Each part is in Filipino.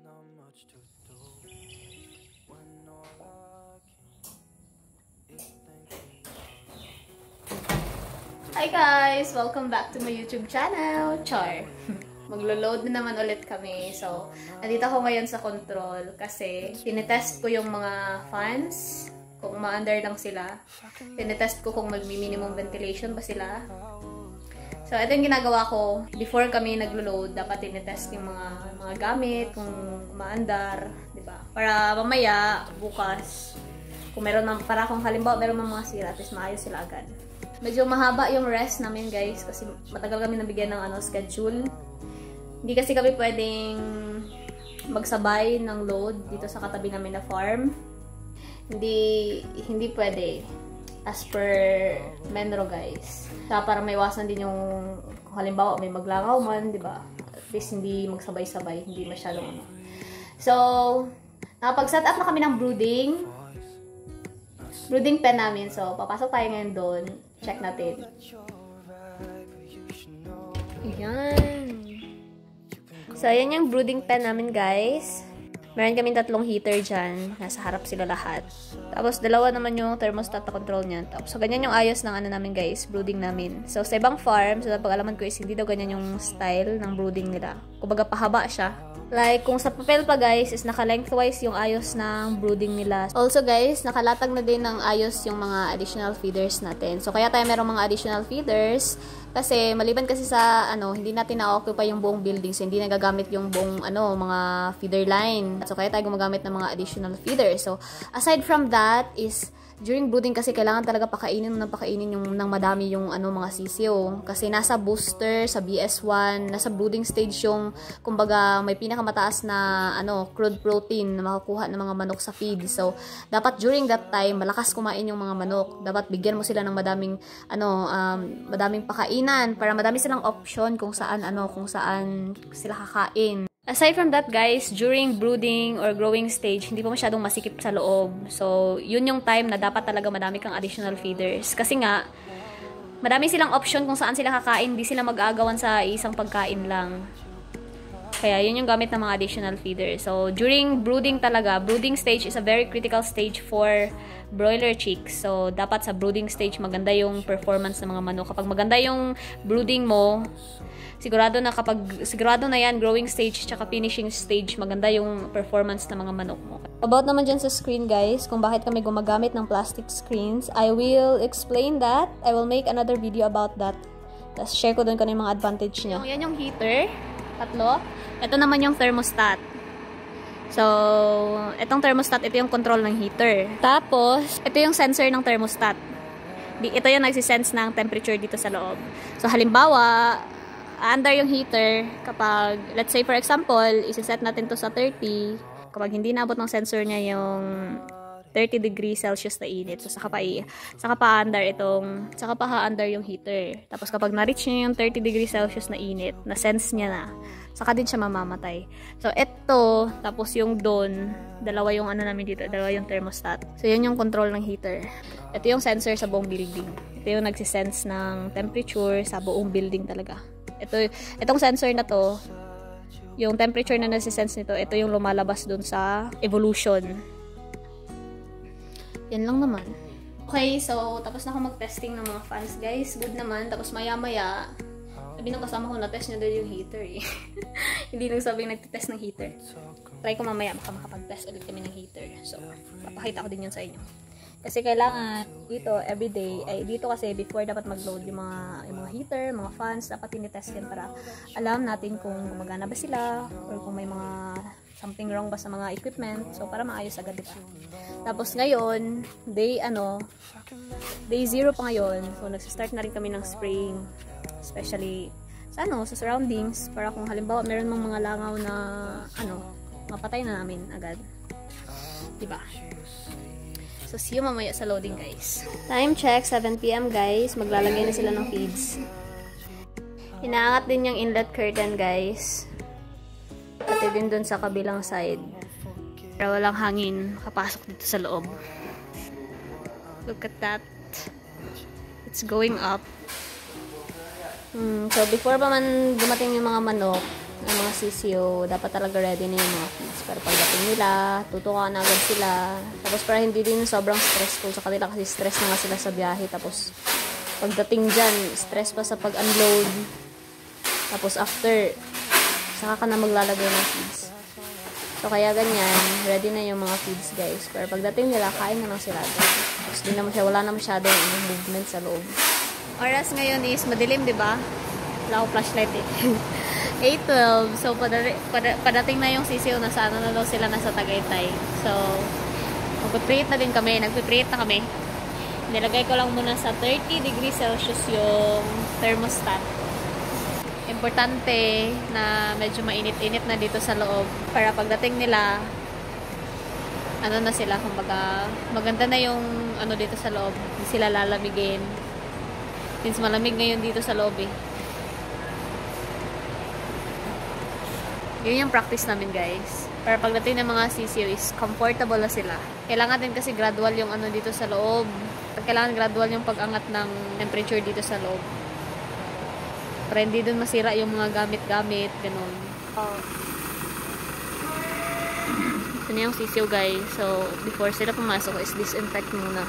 Hi guys! Welcome back to my YouTube channel! Char! Maglo-load na naman ulit kami. So, nandito ako ngayon sa control kasi tinetest ko yung mga fans kung ma-under lang sila. Tinetest ko kung mag-minimum ventilation ba sila. So, ito yung ginagawa ko. Before kami naglo-load, dapat tinetest yung mga gamit, kung ma-under, diba? Para mamaya, bukas, kung meron ng, para kung halimbawa meron ng mga sira, at least maayos sila agad. Medyo mahaba yung rest namin guys kasi matagal kami nabigyan ng schedule. Hindi kasi kami pwedeng magsabay ng load dito sa katabi namin na farm. Hindi pwede as per Menro guys. Kaya para maiwasan din yung kung halimbawa may maglangaw man, di ba? At least hindi magsabay-sabay, hindi masyadong So, nakapag-set up na kami ng brooding pen namin. So, papasok tayo ngayon doon. Check natin. Ayan. So, ayan yung brooding pen namin, guys. Meron kaming 3 heater dyan. Nasa harap sila lahat. Tapos, 2 naman yung thermostat na control niyan. Tapos, so, ganyan yung ayos ng namin, guys. Brooding namin. So, sa ibang farm, so, pag-alaman ko is hindi daw ganyan yung style ng brooding nila. Kumbaga, pahaba siya. Like, kung sa papel pa guys, is naka-lengthwise yung ayos ng brooding nila. Also guys, nakalatag na din ng ayos yung mga additional feeders natin. So, kaya tayo merong mga additional feeders. Kasi, maliban kasi sa, hindi natin na-occupy yung buong building. So, hindi nagagamit yung buong, mga feeder line. So, kaya tayo gumagamit ng mga additional feeders. So, aside from that is, during brooding kasi kailangan talaga pakainin yung ng madami yung mga sisiyo. Kasi nasa booster, sa BS1, nasa brooding stage yung, kumbaga, may pinakamataas na, crude protein na makukuha ng mga manok sa feed. So, dapat during that time, malakas kumain yung mga manok. Dapat bigyan mo sila ng madaming pakainan para madami silang option kung saan sila kakain. Aside from that guys, during brooding or growing stage, hindi pa masyadong masikip sa loob. So, yun yung time na dapat talaga madami kang additional feeders. Kasi nga, madami silang option kung saan sila kakain, hindi sila mag-aagawan sa isang pagkain lang. Kaya, yun yung gamit ng mga additional feeders. So, during brooding talaga, brooding stage is a very critical stage for broiler chicks. So, dapat sa brooding stage, maganda yung performance ng mga manok. Kapag maganda yung brooding mo, sigurado na yan, growing stage tsaka finishing stage, maganda yung performance ng mga manok mo. About naman dyan sa screen guys, kung bakit kami gumagamit ng plastic screens, I will explain that. I will make another video about that. Tapos share ko dun kung yung mga advantage niya. So, yan yung heater, 3. Ito naman yung thermostat. So, itong thermostat, ito yung control ng heater. Tapos, ito yung sensor ng thermostat. Ito yung nagsisense ng temperature dito sa loob. So, halimbawa, under yung heater, kapag, let's say for example, isiset natin to sa 30, kapag hindi naabot ng sensor niya yung 30 degrees Celsius na init, so saka pa under yung heater. Tapos kapag na-reach niya yung 30 degrees Celsius na init, na-sense niya na, saka din siya mamamatay. So, ito, tapos yung doon, 2 yung namin dito, 2 yung thermostat. So, yun yung control ng heater. Ito yung sensor sa buong building. Ito yung nagsisense ng temperature sa buong building talaga. Itong sensor na to, yung temperature na nasisense nito, ito yung lumalabas dun sa evolution. Yan lang naman. Okay, so tapos na ako mag-testing ng mga fans guys. Good naman. Tapos maya-maya, sabi nung kasama ko, na-test niya doon yung heater eh. Hindi nang sabing nagtitest ng heater. Try ko mamaya, baka makapag-test ulit kami ng heater. So, papakita ko din yun sa inyo. Kasi kailangan dito everyday, dito kasi before dapat mag-load yung mga heater, mga fans, dapat tinitest yan para alam natin kung gumagana ba sila or kung may mga something wrong ba sa mga equipment. So, para maayos agad, diba? Tapos ngayon, day 0 pa ngayon. So, nagsistart na rin kami ng spraying. Especially sa surroundings. Para kung halimbawa meron mga langaw na mapatay na namin agad. Diba? So, see you mamaya sa loading, guys. Time check, 7 PM, guys. Maglalagay na sila ng feeds. Inaangat din yung inlet curtain, guys. Pati din dun sa kabilang side. Pero walang hangin kapasok dito sa loob. Look at that. It's going up. So, before pa man dumating yung mga manok, ng mga CCO, dapat talaga ready na yung mga feeds. Pero pagdating nila, tutukan na agad sila. Tapos para hindi din sobrang stressful sa kanila kasi stress na nga sila sa biyahe. Tapos pagdating dyan, stress pa sa pag-unload. Tapos after, saka ka na maglalagay ng feeds. So kaya ganyan, ready na yung mga feeds guys. Pero pagdating nila, kain na lang sila. Tapos di na wala na masyadong movement sa loob. Oras ngayon is madilim, di ba? Wala akong flashlight eh. 8:12. So, padating na yung CCO na sa ano na daw sila nasa Tagaytay. So, magpiprate na din kami. Nagpiprate na kami. Nilagay ko lang muna sa 30 degrees Celsius yung thermostat. Importante na medyo mainit-init na dito sa loob. Para pagdating nila, ano na sila, kumbaga, maganda na yung ano dito sa loob. Hindi sila lalamigin. Since malamig ngayon dito sa loob eh. Yun yung practice namin guys. Para pagdating ng mga CCO is comfortable na sila. Kailangan din kasi gradual yung ano dito sa loob. Kailangan gradual yung pag-angat ng temperature dito sa loob. Para hindi dun masira yung mga gamit-gamit. Ganun. Ito na yung CCO guys. So, before sila pumasok is disinfect muna.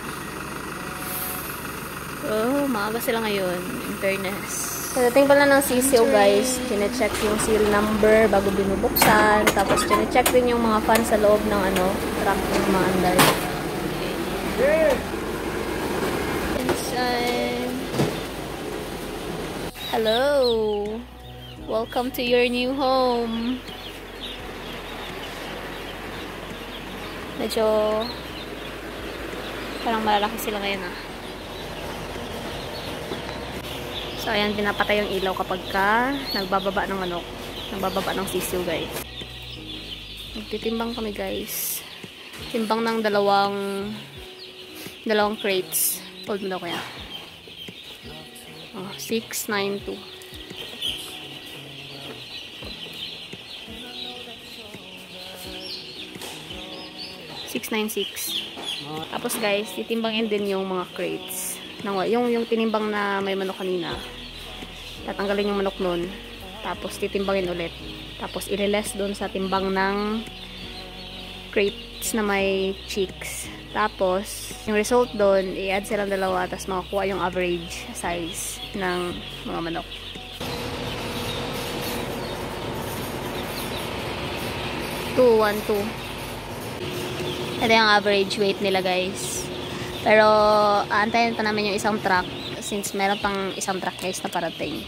Oh, maaga sila ngayon. In fairness. Pagdating pala ng CCO guys, chine-check yung serial number bago binubuksan. Tapos chine-check din yung mga fan sa loob ng ano, truck ng mga andar. Inside. Hello! Welcome to your new home. Medyo parang malalaki sila ngayon ah. So, ayan, pinapatay yung ilaw kapag ka nagbababa ng manok. Nagbababa ng sisiw, guys. Nagtitimbang kami, guys. Timbang ng dalawang crates. Hold mo daw kaya. Oh, 692. 696. Tapos, guys, titimbangin din yung mga crates. Yung tinimbang na may manok kanina, tatanggalin yung manok nun, tapos titimbangin ulit, tapos ililes dun sa timbang ng crates na may chicks, tapos yung result dun, i-add silang dalawa, tapos makakuha yung average size ng mga manok. Ito yung average weight nila guys. Pero, aantayin pa namin yung isang truck since meron pang isang truck guys na parating.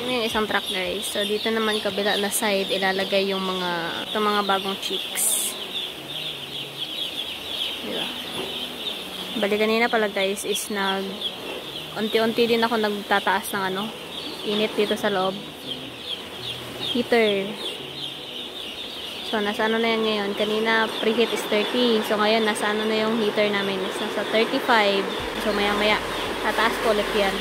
Yun yung isang truck guys. So, dito naman kabila na side, ilalagay yung itong mga bagong chicks. Diba? Bali kanina pala guys is unti-unti din ako nagtataas ng init dito sa loob. Heater. So, nasa ano na yan ngayon. Kanina, preheat is 30. So, ngayon, nasa ano na yung heater namin. Is nasa 35. So, maya-maya, tataas ko ulit yan.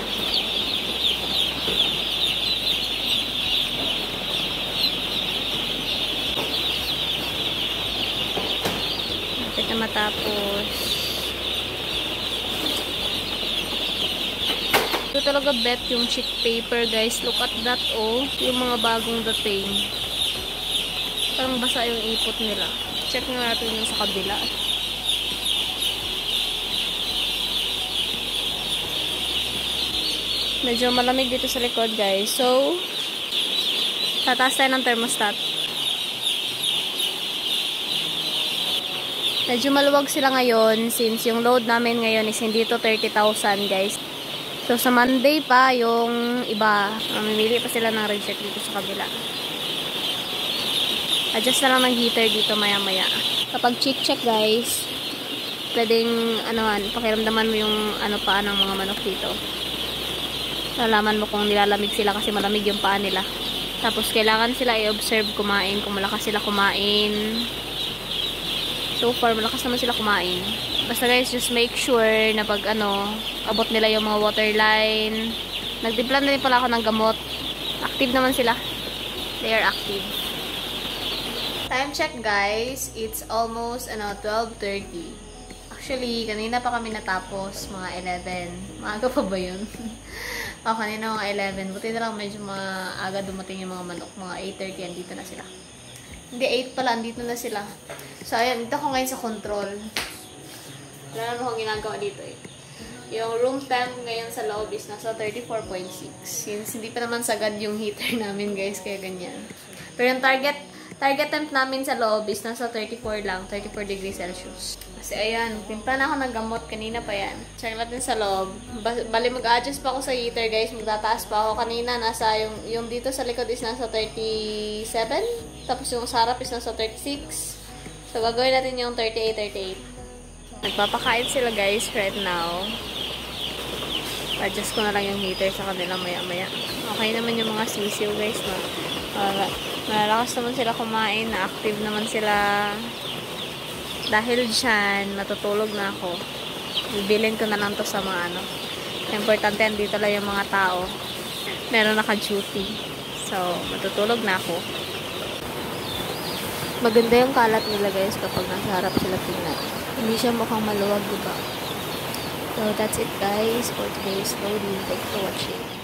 Napit na matapos. Ito talaga bet yung sheet paper guys. Look at that oh. Yung mga bagong dating. Parang basa yung ipot nila. Check nga natin yung sa kabila. Medyo malamig dito sa likod guys. So, tataas tayo ng thermostat. Medyo maluwag sila ngayon since yung load namin ngayon is hindi to 30,000 guys. So, sa Monday pa, yung iba, mamimili pa sila ng reject dito sa kabila. Adjust na lang ng heater dito maya-maya. Kapag check guys, pwedeng, pakiramdaman mo yung paa ng mga manok dito. Lalaman mo kung nilalamig sila kasi malamig yung paa nila. Tapos, kailangan sila i-observe kumain, kung malakas sila kumain. So far, malakas naman sila kumain. Basta guys, just make sure na pag abot nila yung mga water line. Nagtimpla na rin pala ako ng gamot. Active naman sila. They are active. Time check guys, it's almost 12:30. Actually, kanina pa kami natapos, mga 11. Maaga pa ba yun? Kanina mga 11. Buti na lang medyo maaga dumating yung mga manok. Mga 8:30, andito na sila. Hindi, 8 pala, andito na sila. So, ayan, dito ako ngayon sa control. Wala naman akong ginagawa dito eh. Yung room temp ngayon sa loob is nasa 34.6. Since hindi pa naman sagad yung heater namin guys, kaya ganyan. Pero yung target temp namin sa loob is nasa 34 lang, 34 degrees Celsius. Kasi ayan, pinta na ako ng gamot, kanina pa yan. Check natin sa loob. Bali mag-adjust pa ako sa heater guys, magtataas pa ako. Kanina nasa yung dito sa likod is nasa 37, tapos yung sa harap is nasa 36. So gagawin natin yung 38. Nagpapakain sila guys right now. Adjust ko na lang yung heater sa kanila maya-maya. Okay naman yung mga sisiw guys, no? Malalakas naman sila kumain, na-active naman sila. Dahil dyan, matutulog na ako. Bibilin ko na lang to sa mga Importante, andito lang yung mga tao. Meron naka-duty. So, matutulog na ako. Maganda yung kalat nila guys kapag nasa harap sila tingnan. Hindi siya mukhang maluwag, diba? So, that's it guys for today's loading. Thanks for watching.